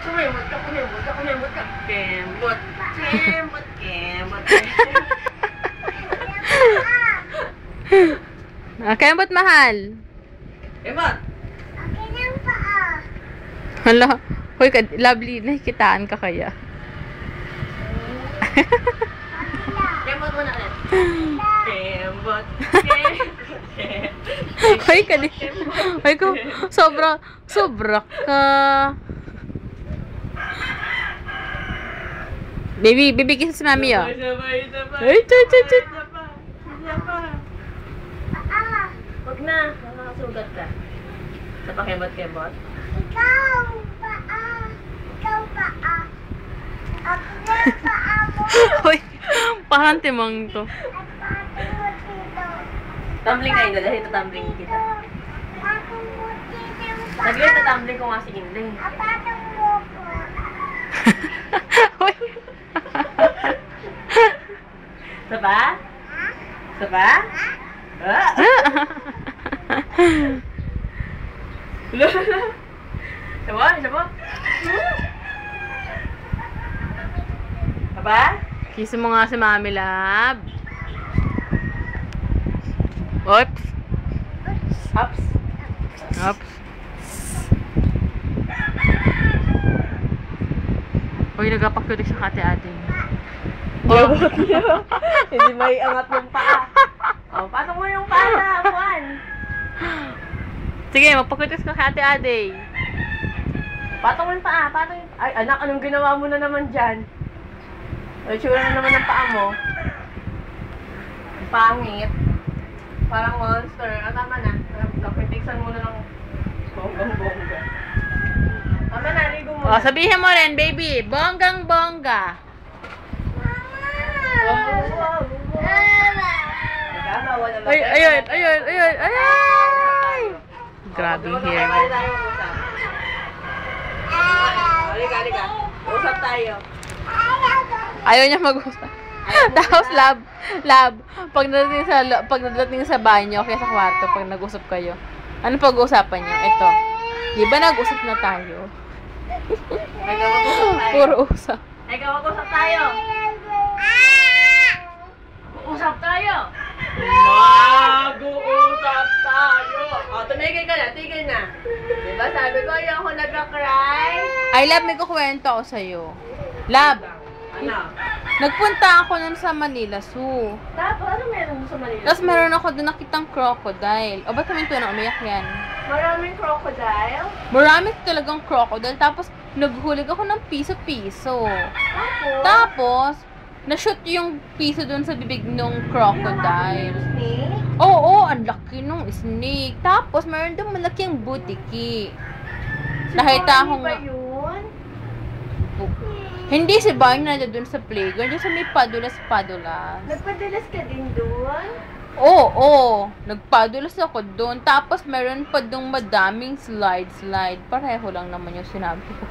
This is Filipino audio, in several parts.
Kumemot ka, kumemot ka, kumemot ka. Kemot, kemot, kemot. Kemot, mahal. Kemot. Hala. Hoy, lovely. Nakikitaan ka kaya. Kemot mo na ulit. Kemot, kemot, kemot. Hoy, hoy ko, sobra ka. Baby, kiss si mami, oh. Sabay. Ay, chay. Huwag na, nakakasugat ka. Sa pakemot-kemot. Ikaw paa. Ako na paa mo. Hoy, parang timang to. Ako mo dito. Tumbling kayo na dahil tutumbling kita. Ako mo dito. Saglit, tutumbling ko nga si Inday. Apatong mo ko. Hoy. Saba? Saba? Ah! Saba? Saba? Kiss mo nga si mami, love. Oops. Ups. Hoy, nagpapakulik sa kate-ate. Babot niya. Hindi may angat ng paa. Oh, patong mo yung paa na, Juan. Sige, magpakulik ka kate-ate. Patong mo yung paa, Ay, anak, anong ginawa mo na naman dyan? Ay, tsura na naman ang paa mo. Ang pangit. Parang monster. Tama na. Napitiksan mo na ng bonggang-bongga. Tama na, ligo mo. Oh, sabihin mo rin, baby. Bonggang-bongga. Nagkakawa naman. Ayun. Grabe hair. Halika. Usap tayo. Ayaw niya mag-usap. Tapos, love, pag nadating sa banyo, kaya sa kwarto, pag nag-usap kayo, ano pag-uusapan niyo? Ito. Di ba nag-usap na tayo? Puro usap. Mag-usap tayo. Mag-usap tayo. O, tumigil ka na. Tigil na. Diba sabi ko, yung ako nagka-cry? Ay, love, may kukwento ako sa'yo. Love, Ano? nagpunta ako nun sa Manila Zoo. Tapos, ano meron sa Manila? Tapos meron ako doon nakitang crocodile. O, ba't naman ito na umiyak yan? Maraming crocodile. Marami talagang crocodile. Tapos, naghulig ako ng piso-piso. Tapos, na-shoot yung piso doon sa bibig ng crocodile. Snake? Oo, ang laki nung snake. Tapos, meron doon malaking butiki. Nakita ko ba nga. yun? Hindi si Barney na doon sa playground. Doon sa may padulas-padulas. Nagpadalas ka din doon? Oo. Nagpadulas ako doon. Tapos, meron pa doon madaming slide. Pareho lang naman yung sinabi ko.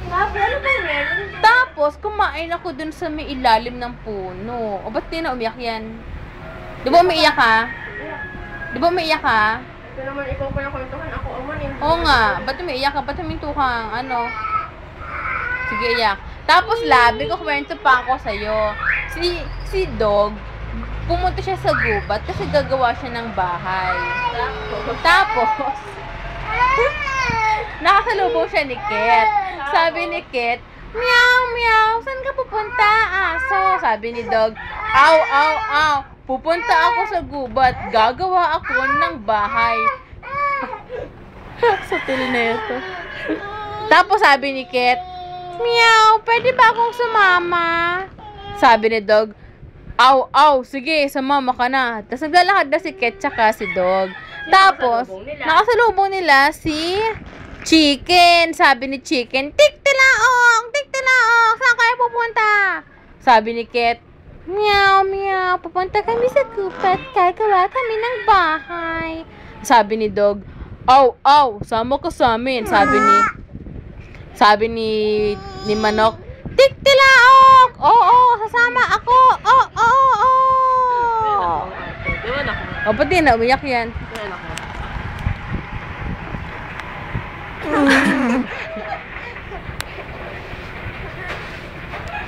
Tapos, ano ba meron? Tapos, kumain ako dun sa may ilalim ng puno. O, ba't di na umiyak yan? Di ba umiiyak ka? Ito naman, ikaw pa yung kwentuhan. Ako, amanin. Oo nga. Ba't umiiyak ka? Ba't huminto kang ano? Sige, iyak. Tapos, labi ko kwento pa ako sa'yo. Si Dog, pumunta siya sa gubat kasi gagawa siya ng bahay. Tapos, nakasalubong siya ni Ket. Sabi ni Ket, meow, saan ka pupunta, aso? Sabi ni Dog, aw, pupunta ako sa gubat, gagawa ako ng bahay. Sutil na ito. Tapos sabi ni Ket, meow, pwede ba akong sumama? Sabi ni Dog, aw, sige, sumama ka na. Tapos naglalakad na si Ket tsaka si Dog. Tapos, nakasalubong nila si Chicken. Sabi ni Chicken, tiktilaok, saan kayo pupunta? Sabi ni Ket, meow, pupunta kami sa gubat, gagawa kami ng bahay. Sabi ni Dog, aw, sama ka sa amin. Sabi ni Manok, tiktilaok, oo, sasama ako, oo. Diwan ako. O, ba't di na umiyak yan? Diwan ako.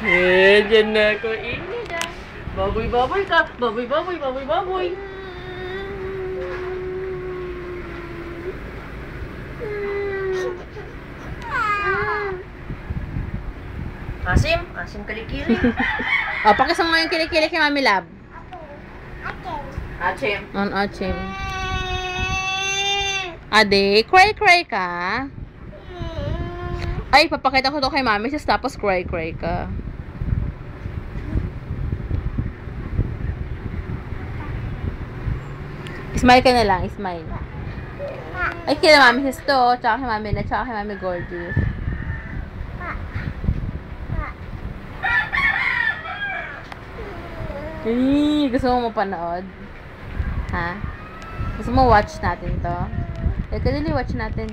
Dyan na ako. Ingay na. Baboy-baboy ka. Baboy-baboy, baboy-baboy. Asim? Asim kalikiri. O, pakisama mo yung kilikili kay Mami Lab. Ate. Asim. On Achim. Ade, cry-cry ka? Ay, papakita ko to kay Mami sis, tapos cry-cry ka. Smile ka na lang, smile. Ay, kila Mami sis to, tsaka kay Mami na, tsaka kay Mami Gorgeous. Ay, gusto mo mapanood? Ha? Gusto mo watch natin to? Teka, dali watch natin.